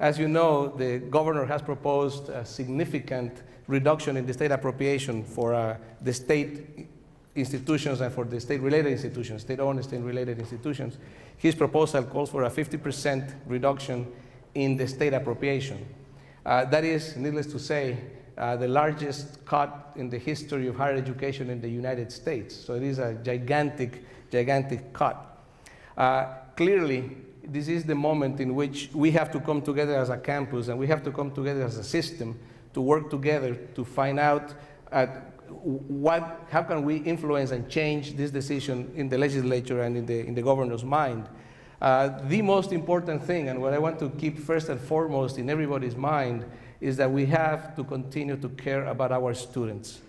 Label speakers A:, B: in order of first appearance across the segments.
A: As you know, the governor has proposed a significant reduction in the state appropriation for the state institutions and for the state-related institutions, state-owned and state-related institutions. His proposal calls for a 50% reduction in the state appropriation. That is, needless to say, the largest cut in the history of higher education in the United States. So it is a gigantic, gigantic cut. Clearly, this is the moment in which we have to come together as a campus and we have to come together as a system to work together to find out how can we influence and change this decision in the legislature and in the governor's mind. The most important thing, and what I want to keep first and foremost in everybody's mind, is that we have to continue to care about our students.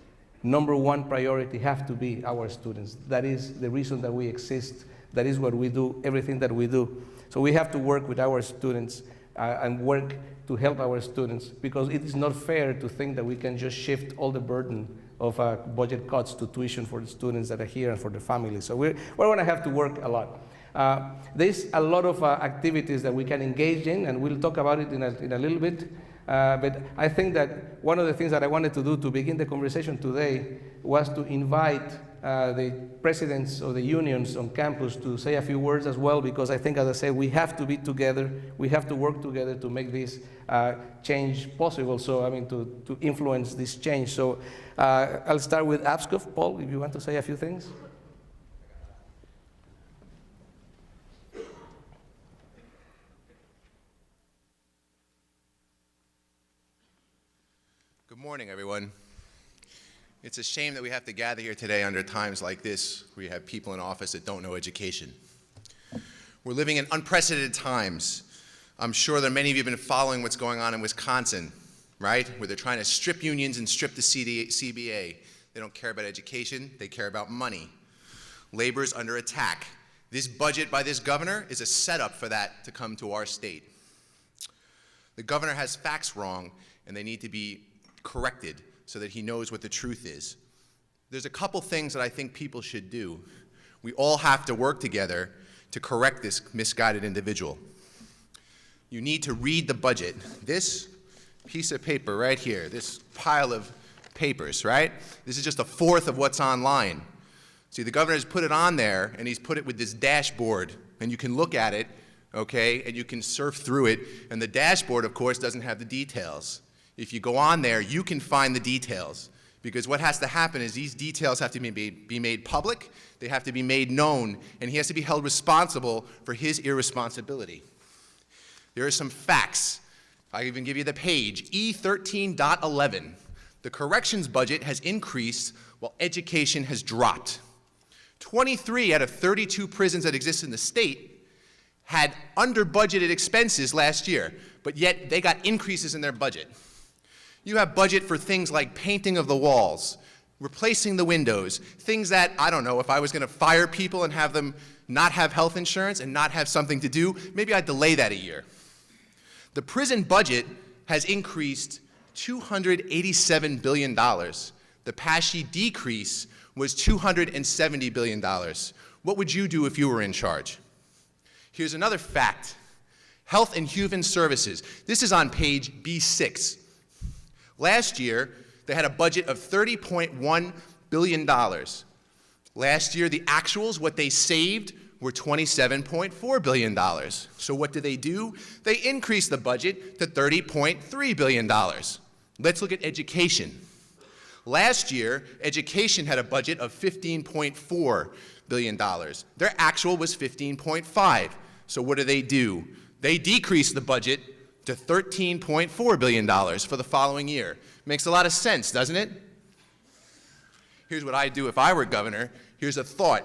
A: Number one priority has to be our students. That is the reason that we exist. That is what we do, everything that we do. So we have to work with our students and work to help our students, because it is not fair to think that we can just shift all the burden of budget cuts to tuition for the students that are here and for the families. So we're going to have to work a lot. There's a lot of activities that we can engage in, and we'll talk about it in a little bit. But I think that one of the things that I wanted to do to begin the conversation today was to invite the presidents of the unions on campus to say a few words as well, because I think, as I said, we have to be together, we have to work together to make this change possible, so I mean to influence this change. So I'll start with APSCO. Paul, if you want to say a few things.
B: Good morning, everyone. It's a shame that we have to gather here today under times like this, where you have people in office that don't know education. We're living in unprecedented times. I'm sure that many of you have been following what's going on in Wisconsin, right? Where they're trying to strip unions and strip the CBA. They don't care about education, they care about money. Labor is under attack. This budget by this governor is a setup for that to come to our state. The governor has facts wrong, and they need to be corrected so that he knows what the truth is. There's a couple things that I think people should do. We all have to work together to correct this misguided individual. You need to read the budget. This piece of paper right here, this pile of papers, right? This is just a fourth of what's online. See, the governor has put it on there, and he's put it with this dashboard, and you can look at it, okay, and you can surf through it, and the dashboard, of course, doesn't have the details. If you go on there, you can find the details, because what has to happen is these details have to be made public, they have to be made known, and he has to be held responsible for his irresponsibility. There are some facts. I even give you the page, E13.11. The corrections budget has increased while education has dropped. 23 out of 32 prisons that exist in the state had under-budgeted expenses last year, but yet they got increases in their budget. You have budget for things like painting of the walls, replacing the windows, things that, I don't know, if I was going to fire people and have them not have health insurance and not have something to do, maybe I'd delay that a year. The prison budget has increased $287 billion. The PASHE decrease was $270 billion. What would you do if you were in charge? Here's another fact. Health and Human Services. This is on page B6. Last year, they had a budget of $30.1 billion. Last year, the actuals, what they saved, were $27.4 billion. So what did? They increased the budget to $30.3 billion. Let's look at education. Last year, education had a budget of $15.4 billion. Their actual was $15.5. So what do? They decreased the budget to $13.4 billion for the following year. Makes a lot of sense, doesn't it? Here's what I'd do if I were governor. Here's a thought.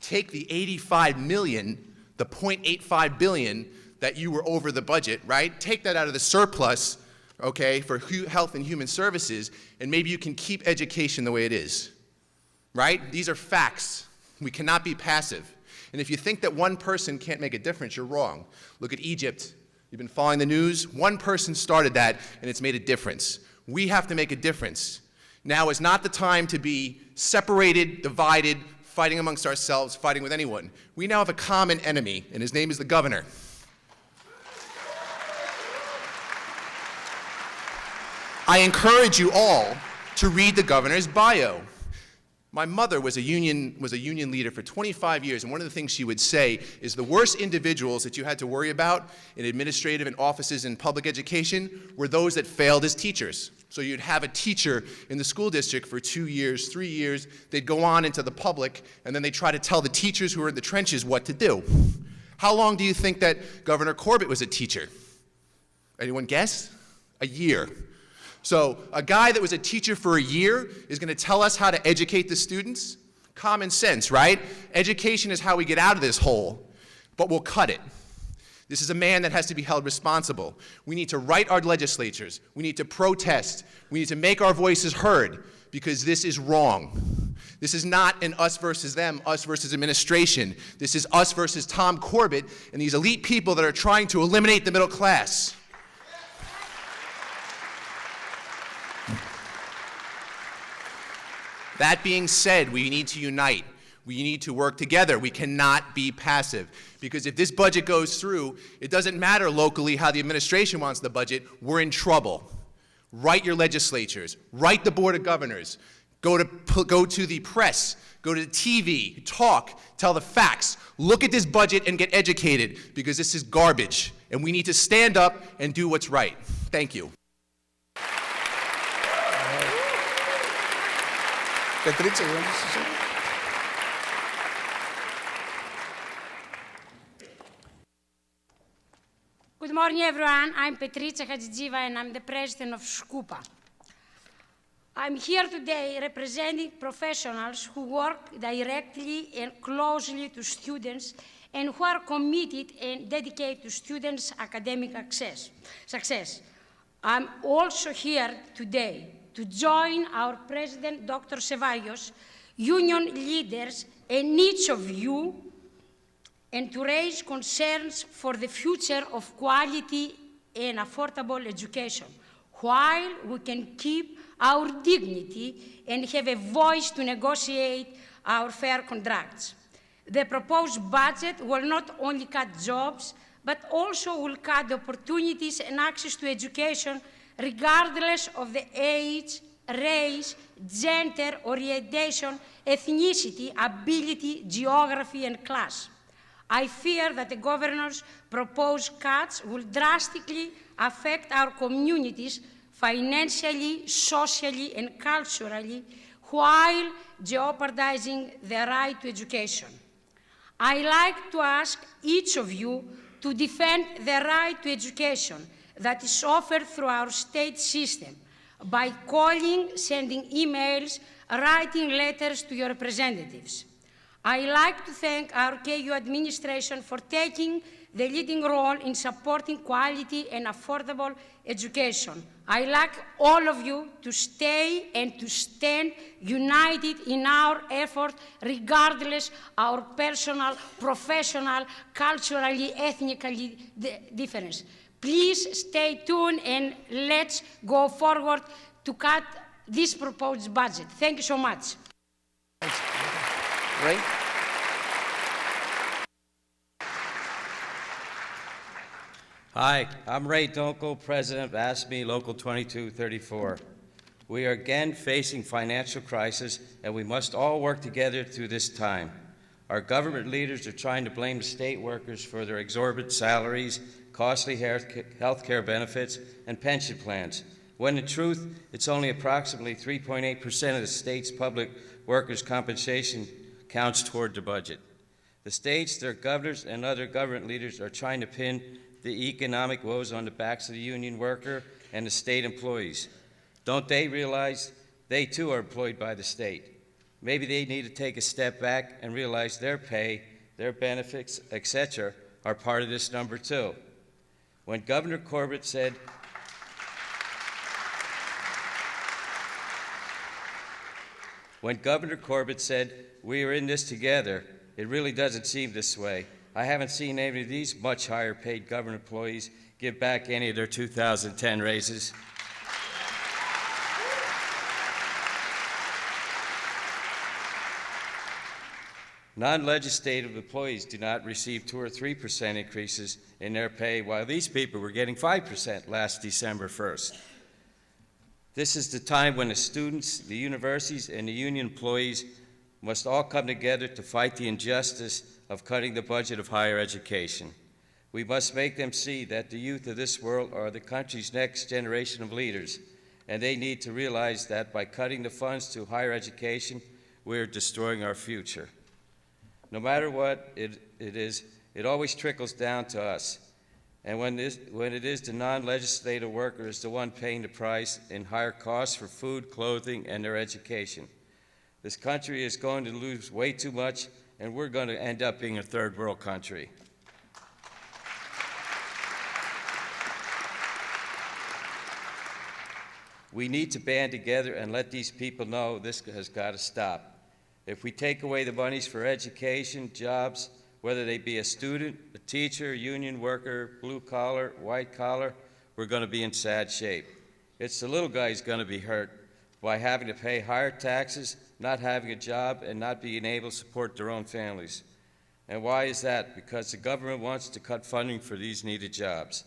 B: Take the $85 million, the $0.85 billion that you were over the budget, right? Take that out of the surplus, okay, for health and human services, and maybe you can keep education the way it is, right? These are facts. We cannot be passive. And if you think that one person can't make a difference, you're wrong. Look at Egypt. You've been following the news. One person started that, and it's made a difference. We have to make a difference. Now is not the time to be separated, divided, fighting amongst ourselves, fighting with anyone. We now have a common enemy, and his name is the governor. I encourage you all to read the governor's bio. My mother was a union leader for 25 years, and one of the things she would say is the worst individuals that you had to worry about in administrative and offices in public education were those that failed as teachers. So you'd have a teacher in the school district for 2 years, 3 years, they'd go on into the public, and then they'd try to tell the teachers who were in the trenches what to do. How long do you think that Governor Corbett was a teacher? Anyone guess? A year. So a guy that was a teacher for a year is going to tell us how to educate the students? Common sense, right? Education is how we get out of this hole, but we'll cut it. This is a man that has to be held responsible. We need to write our legislatures. We need to protest. We need to make our voices heard because this is wrong. This is not an us versus them, us versus administration. This is us versus Tom Corbett and these elite people that are trying to eliminate the middle class. That being said, we need to unite. We need to work together. We cannot be passive. Because if this budget goes through, it doesn't matter locally how the administration wants the budget, we're in trouble. Write your legislatures, write the Board of Governors, go to the press, go to the TV, talk, tell the facts, look at this budget and get educated, because this is garbage, and we need to stand up and do what's right. Thank you.
A: Patricia, you want to say something?
C: Good morning, everyone. I'm Patricia Hadzidziva, and I'm the president of SCUPA. I'm here today representing professionals who work directly and closely to students and who are committed and dedicated to students' academic success. I'm also here today to join our President, Dr. Cevallos, union leaders, and each of you, and to raise concerns for the future of quality and affordable education, while we can keep our dignity and have a voice to negotiate our fair contracts. The proposed budget will not only cut jobs, but also will cut opportunities and access to education regardless of the age, race, gender, orientation, ethnicity, ability, geography, and class. I fear that the governor's proposed cuts will drastically affect our communities financially, socially, and culturally, while jeopardizing their right to education. I like to ask each of you to defend the right to education that is offered through our state system by calling, sending emails, writing letters to your representatives. I like to thank our KU administration for taking the leading role in supporting quality and affordable education. I like all of you to stay and to stand united in our effort, regardless our personal, professional, culturally, ethnically difference. Please stay tuned and let's go forward to cut this proposed budget. Thank you so much.
A: Thanks. Ray?
D: Hi, I'm Ray Donko, President of ASME Local 2234. We are again facing financial crisis, and we must all work together through this time. Our government leaders are trying to blame the state workers for their exorbitant salaries, costly health care benefits, and pension plans, when in truth, it's only approximately 3.8% of the state's public workers' compensation counts toward the budget. The states, their governors, and other government leaders are trying to pin the economic woes on the backs of the union worker and the state employees. Don't they realize they too are employed by the state? Maybe they need to take a step back and realize their pay, their benefits, etc., are part of this number too. When Governor Corbett said, we are in this together, it really doesn't seem this way. I haven't seen any of these much higher paid government employees give back any of their 2010 raises. Non-legislative employees do not receive 2 or 3% increases in their pay, while these people were getting 5% last December 1st. This is the time when the students, the universities, and the union employees must all come together to fight the injustice of cutting the budget of higher education. We must make them see that the youth of this world are the country's next generation of leaders, and they need to realize that by cutting the funds to higher education, we're destroying our future. No matter what it is, it always trickles down to us. And when it is the non-legislative worker is the one paying the price in higher costs for food, clothing, and their education. This country is going to lose way too much, and we're going to end up being a third world country. We need to band together and let these people know this has got to stop. If we take away the monies for education, jobs, whether they be a student, a teacher, union worker, blue collar, white collar, we're going to be in sad shape. It's the little guys going to be hurt by having to pay higher taxes, not having a job, and not being able to support their own families. And why is that? Because the government wants to cut funding for these needed jobs.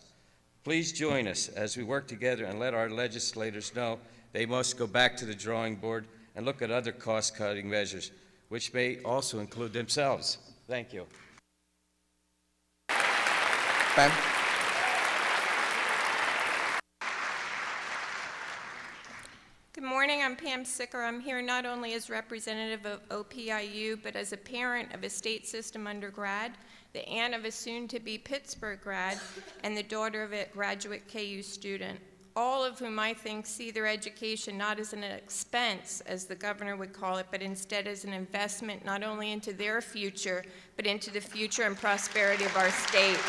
D: Please join us as we work together and let our legislators know they must go back to the drawing board and look at other cost-cutting measures, which may also include themselves. Thank you.
A: Pam?
E: Good morning, I'm Pam Sicker. I'm here not only as representative of OPIU, but as a parent of a state system undergrad, the aunt of a soon-to-be Pittsburgh grad, and the daughter of a graduate KU student, all of whom I think see their education not as an expense, as the governor would call it, but instead as an investment not only into their future, but into the future and prosperity of our state.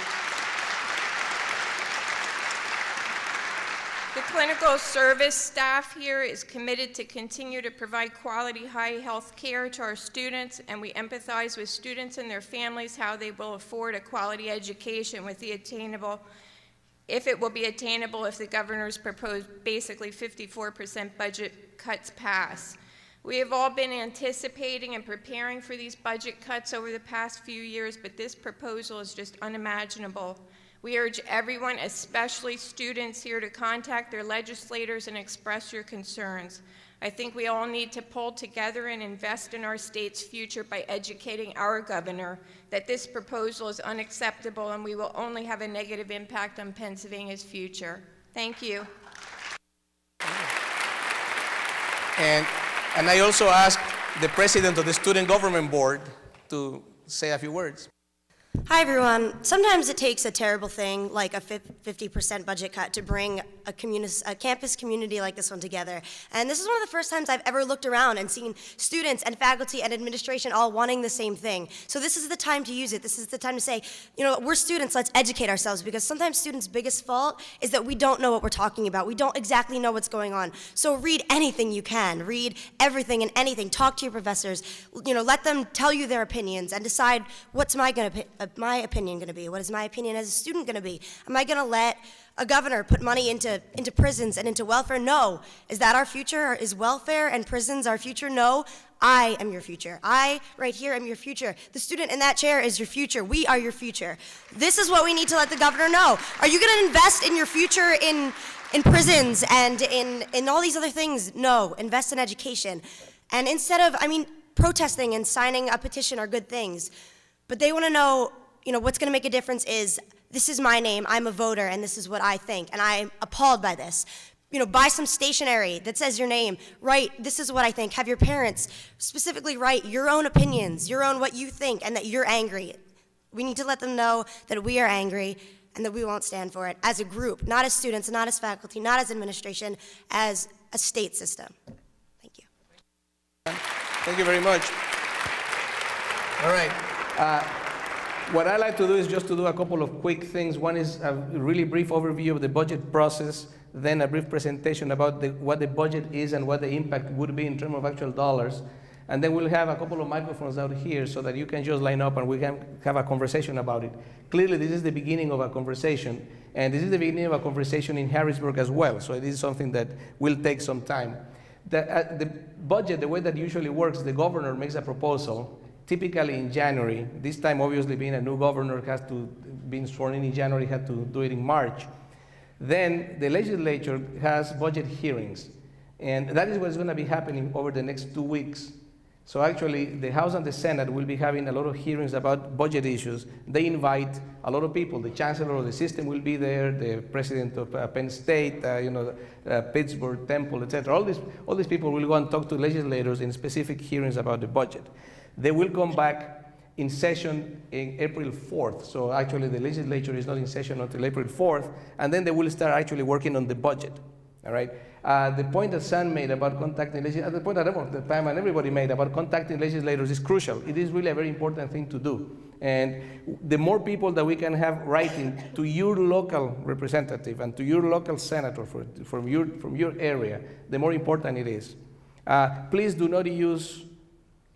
E: The clinical service staff here is committed to continue to provide quality, high health care to our students, and we empathize with students and their families how they will afford a quality education with the attainable, if it will be attainable if the governor's proposed basically 54% budget cuts pass. We have all been anticipating and preparing for these budget cuts over the past few years, but this proposal is just unimaginable. We urge everyone, especially students here, to contact their legislators and express your concerns. I think we all need to pull together and invest in our state's future by educating our governor that this proposal is unacceptable and we will only have a negative impact on Pennsylvania's future. Thank you.
A: And I also asked the president of the Student Government Board to say a few words.
F: Hi, everyone. Sometimes it takes a terrible thing like a 50% budget cut to bring a campus community like this one together. And this is one of the first times I've ever looked around and seen students and faculty and administration all wanting the same thing. So this is the time to use it. This is the time to say, you know, we're students, let's educate ourselves, because sometimes students' biggest fault is that we don't know what we're talking about. We don't exactly know what's going on. So read anything you can. Read everything and anything. Talk to your professors. You know, let them tell you their opinions and decide what's my opinion going to be? What is my opinion as a student going to be? Am I going to let a governor put money into prisons and into welfare? No. Is that our future? Is welfare and prisons our future? No. I am your future. I, right here, am your future. The student in that chair is your future. We are your future. This is what we need to let the governor know. Are you going to invest in your future in prisons and in all these other things? No. Invest in education. And instead of, protesting and signing a petition are good things, but they want to know, what's going to make a difference is, this is my name, I'm a voter, and this is what I think, and I'm appalled by this. Buy some stationery that says your name, write, this is what I think. Have your parents specifically write your own opinions, your own what you think, and that you're angry. We need to let them know that we are angry and that we won't stand for it as a group, not as students, not as faculty, not as administration, as a state system. Thank you.
A: Thank you very much. All right. What I like to do is just to do a couple of quick things. One is a really brief overview of the budget process, then a brief presentation about what the budget is and what the impact would be in terms of actual dollars. And then we'll have a couple of microphones out here so that you can just line up and we can have a conversation about it. Clearly, this is the beginning of a conversation, and this is the beginning of a conversation in Harrisburg as well, so it is something that will take some time. The budget, the way that usually works, the governor makes a proposal, typically in January. This time, obviously, being a new governor, has to be sworn in January, had to do it in March. Then the legislature has budget hearings. And that is what's going to be happening over the next 2 weeks. So actually, the House and the Senate will be having a lot of hearings about budget issues. They invite a lot of people. The chancellor of the system will be there, the president of Penn State, Pittsburgh, Temple, etc. All these people will go and talk to legislators in specific hearings about the budget. They will come back in session in April 4th. So actually, the legislature is not in session until April 4th, and then they will start actually working on the budget. All right. The point that Sam made about contacting legislators, the point that Pam and everybody made about contacting legislators is crucial. It is really a very important thing to do. And the more people that we can have writing to your local representative and to your local senator from your area, the more important it is. Please do not use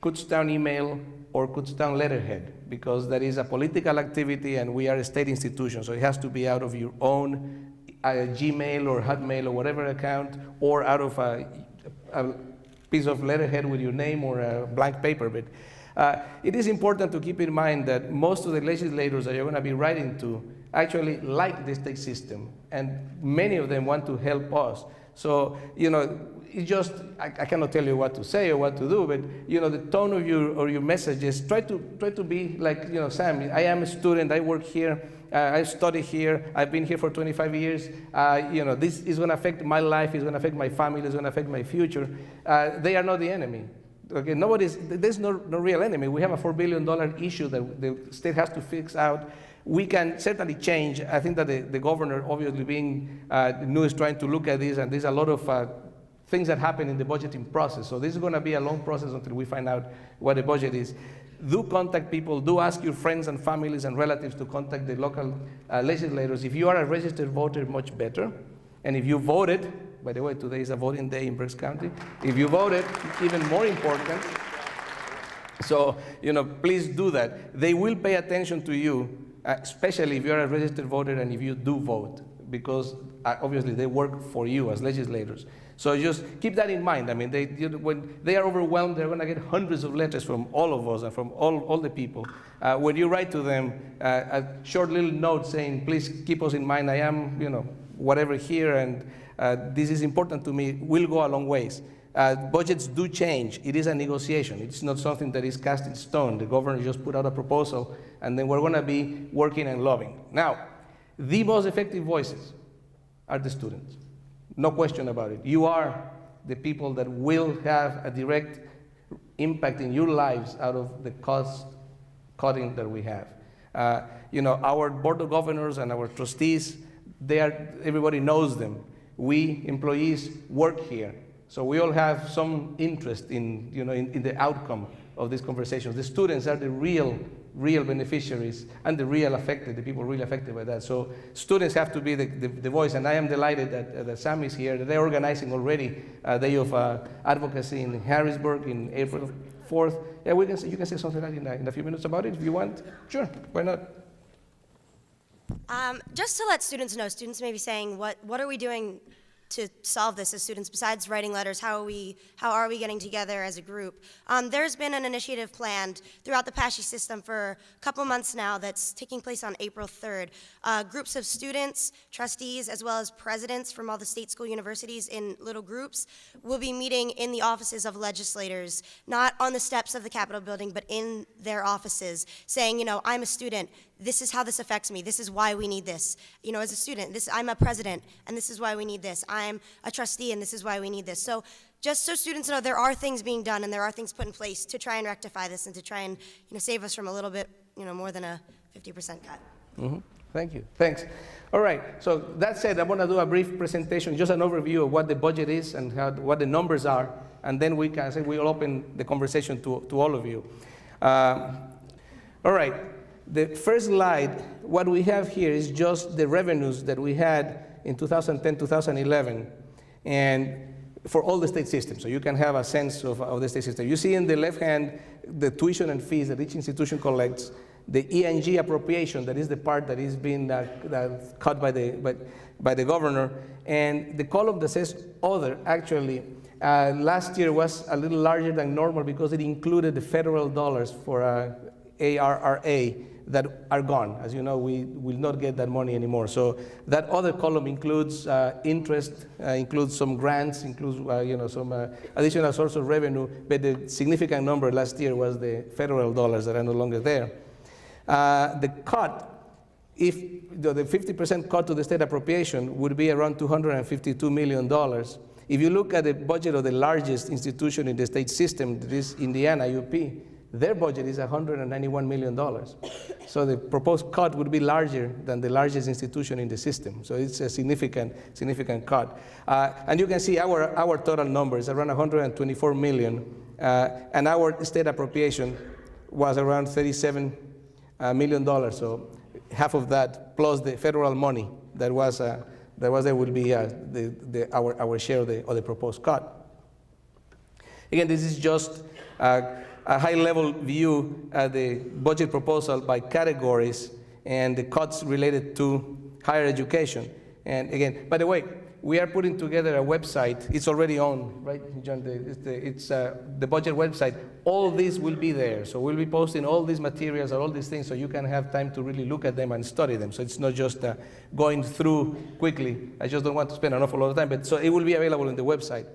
A: Kutztown email or Kutztown letterhead, because that is a political activity and we are a state institution, so it has to be out of your own Gmail or Hotmail or whatever account, or out of a piece of letterhead with your name or a blank paper. But it is important to keep in mind that most of the legislators that you're going to be writing to actually like the state system, and many of them want to help us. So, it's just, I cannot tell you what to say or what to do, but the tone of your messages, try to be like, Sam, I am a student, I work here, I study here, I've been here for 25 years, this is going to affect my life, it's going to affect my family, it's going to affect my future. They are not the enemy. Okay, there's no real enemy. We have a $4 billion issue that the state has to fix out. We can certainly change. I think that the governor, obviously being new, is trying to look at this, and there's a lot of things that happen in the budgeting process. So this is going to be a long process until we find out what the budget is. Do contact people. Do ask your friends and families and relatives to contact the local legislators. If you are a registered voter, much better. And if you voted, by the way, today is a voting day in Berks County. If you voted, even more important. So, please do that. They will pay attention to you, especially if you're a registered voter and if you do vote, because obviously they work for you as legislators. So just keep that in mind. I mean, when they are overwhelmed, they're going to get hundreds of letters from all of us and from all the people. When you write to them a short little note saying, please keep us in mind, I am, whatever here, and this is important to me, will go a long ways. Budgets do change. It is a negotiation. It's not something that is cast in stone. The governor just put out a proposal, and then we're going to be working and lobbying. Now, the most effective voices are the students. No question about it. You are the people that will have a direct impact in your lives out of the cost cutting that we have. Our board of governors and our trustees, everybody knows them. We employees work here. So we all have some interest in the outcome of these conversations. The students are the real beneficiaries and the people really affected by that. So students have to be the voice, and I am delighted that Sam is here. They're organizing already a day of advocacy in Harrisburg in April 4th. Yeah, you can say something in a few minutes about it if you want. Sure, why not?
F: Just to let students know, students may be saying, what are we doing to solve this as students besides writing letters? How are we getting together as a group? There's been an initiative planned throughout the PASHE system for a couple months now that's taking place on April 3rd. Groups of students, trustees, as well as presidents from all the state school universities in little groups will be meeting in the offices of legislators, not on the steps of the Capitol building, but in their offices, saying, I'm a student, this is how this affects me, this is why we need this. As a student, I'm a president, and this is why we need this. I'm a trustee, and this is why we need this. So just so students know, there are things being done, and there are things put in place to try and rectify this and to try and save us from a little bit, more than a 50% cut.
A: Mm-hmm. Thank you. Thanks. All right. So that said, I want to do a brief presentation, just an overview of what the budget is and what the numbers are, and then we'll open the conversation to all of you. All right. The first slide, what we have here is just the revenues that we had in 2010, 2011, and for all the state systems. So you can have a sense of the state system. You see in the left hand the tuition and fees that each institution collects, the E&G appropriation, that is the part that is being cut by the governor, and the column that says other, actually, last year was a little larger than normal because it included the federal dollars for ARRA, that are gone. As you know, we will not get that money anymore. So that other column includes interest, includes some grants, includes some additional source of revenue, but the significant number last year was the federal dollars that are no longer there. The cut, if the 50% cut to the state appropriation would be around $252 million. If you look at the budget of the largest institution in the state system, that is Indiana, UP, their budget is $191 million. So the proposed cut would be larger than the largest institution in the system. So it's a significant cut. And you can see our total numbers, around $124 million, and our state appropriation was around $37 million. So half of that plus the federal money that was there will be our share of the proposed cut. Again, this is just a high-level view at the budget proposal by categories and the cuts related to higher education. And again, by the way, we are putting together a website. It's already on, right, John? It's the budget website. All this will be there. So we'll be posting all these materials and all these things so you can have time to really look at them and study them. So it's not just going through quickly. I just don't want to spend an awful lot of time. But so it will be available on the website.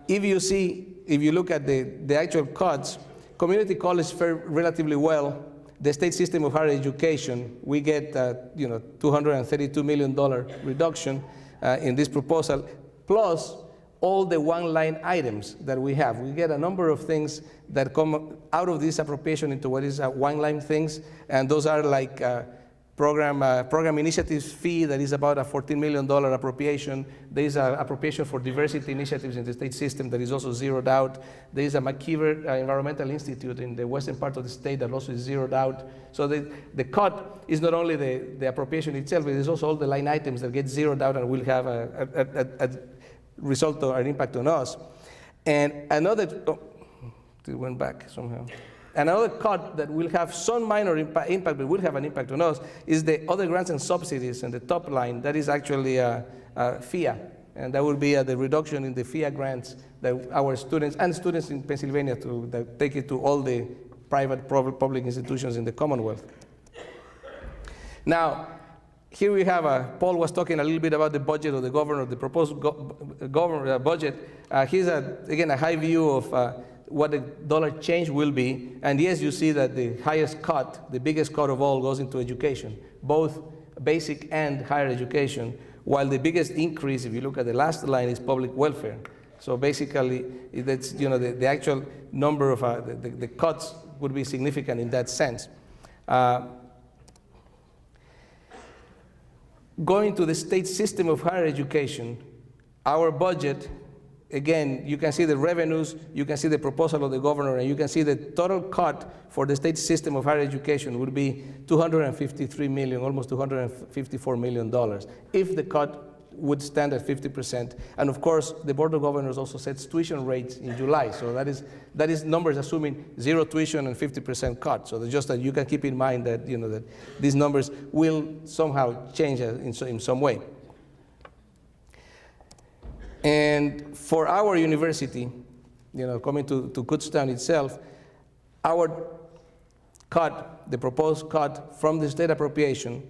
A: If you look at the actual cuts, community college fared relatively well. The state system of higher education, we get $232 million reduction in this proposal, plus all the one-line items that we have. We get a number of things that come out of this appropriation into what is one-line things, and those are like program initiatives fee that is about a $14 million appropriation. There is an appropriation for diversity initiatives in the state system that is also zeroed out. There is a McKeever Environmental Institute in the western part of the state that also is zeroed out. So the cut is not only the appropriation itself, it is also all the line items that get zeroed out and will have a result or an impact on us. And another, it went back somehow. Another cut that will have some minor impact, but will have an impact on us, is the other grants and subsidies in the top line. That is actually FIA, and that will be the reduction in the FIA grants that our students, and students in Pennsylvania, that take it to all the private public institutions in the Commonwealth. Now, here we have, Paul was talking a little bit about the budget of the governor, the proposed governor budget. Here's, again, a high view of what the dollar change will be. And yes, you see that the highest cut, the biggest cut of all, goes into education, both basic and higher education, while the biggest increase, if you look at the last line, is public welfare. So basically, that's, the actual number of the cuts would be significant in that sense. Going to the state system of higher education, our budget, again, you can see the revenues, you can see the proposal of the governor, and you can see the total cut for the state system of higher education would be $253 million, almost $254 million, if the cut would stand at 50%. And of course, the Board of Governors also sets tuition rates in July. So that is numbers assuming zero tuition and 50% cut. So just that you can keep in mind that, that these numbers will somehow change in some way. And for our university, coming to Kutztown itself, our cut, the proposed cut from the state appropriation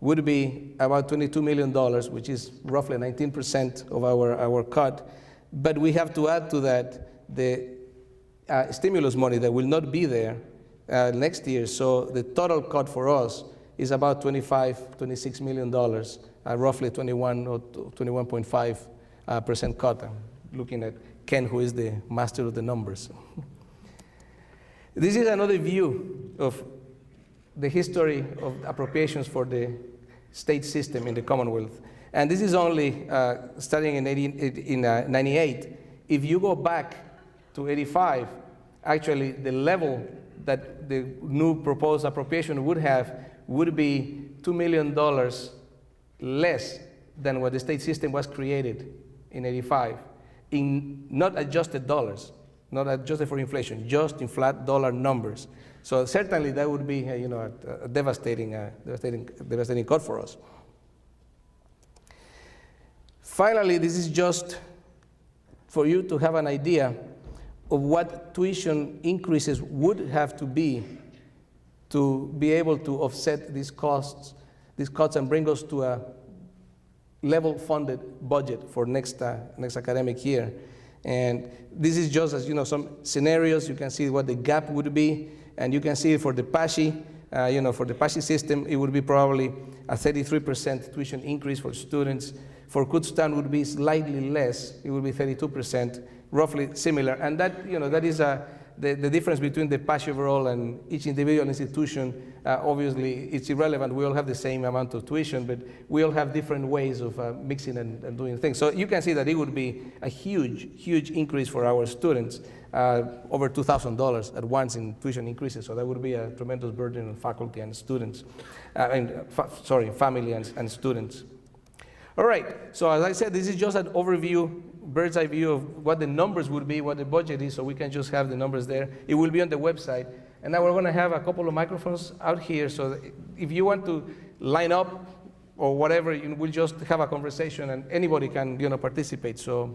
A: would be about $22 million, which is roughly 19% of our cut. But we have to add to that the stimulus money that will not be there next year. So the total cut for us is about $26 million, roughly 21 or 21.5% cut. I'm looking at Ken, who is the master of the numbers. This is another view of the history of appropriations for the state system in the Commonwealth. And this is only starting in 98. If you go back to 85, actually the level that the new proposed appropriation would have would be $2 million less than what the state system was created in 85, in not adjusted dollars, not adjusted for inflation, just in flat dollar numbers. So certainly that would be a devastating cut for us. Finally, this is just for you to have an idea of what tuition increases would have to be to be able to offset these costs, these cuts, and bring us to a level funded budget for next academic year. And this is just as, some scenarios. You can see what the gap would be, and you can see for the PASHI, for the PASHI system, it would be probably a 33% tuition increase for students. For Kutztown, it would be slightly less. It would be 32%, roughly similar. And that, that is the difference between the PASHI overall and each individual institution. Obviously, it's irrelevant. We all have the same amount of tuition, but we all have different ways of mixing and doing things. So you can see that it would be a huge, huge increase for our students, over $2,000 at once in tuition increases. So that would be a tremendous burden on faculty and students, family and students. All right, so as I said, this is just an overview, bird's eye view of what the numbers would be, what the budget is, so we can just have the numbers there. It will be on the website. And now we're going to have a couple of microphones out here, so that if you want to line up or whatever, we'll just have a conversation and anybody can participate. So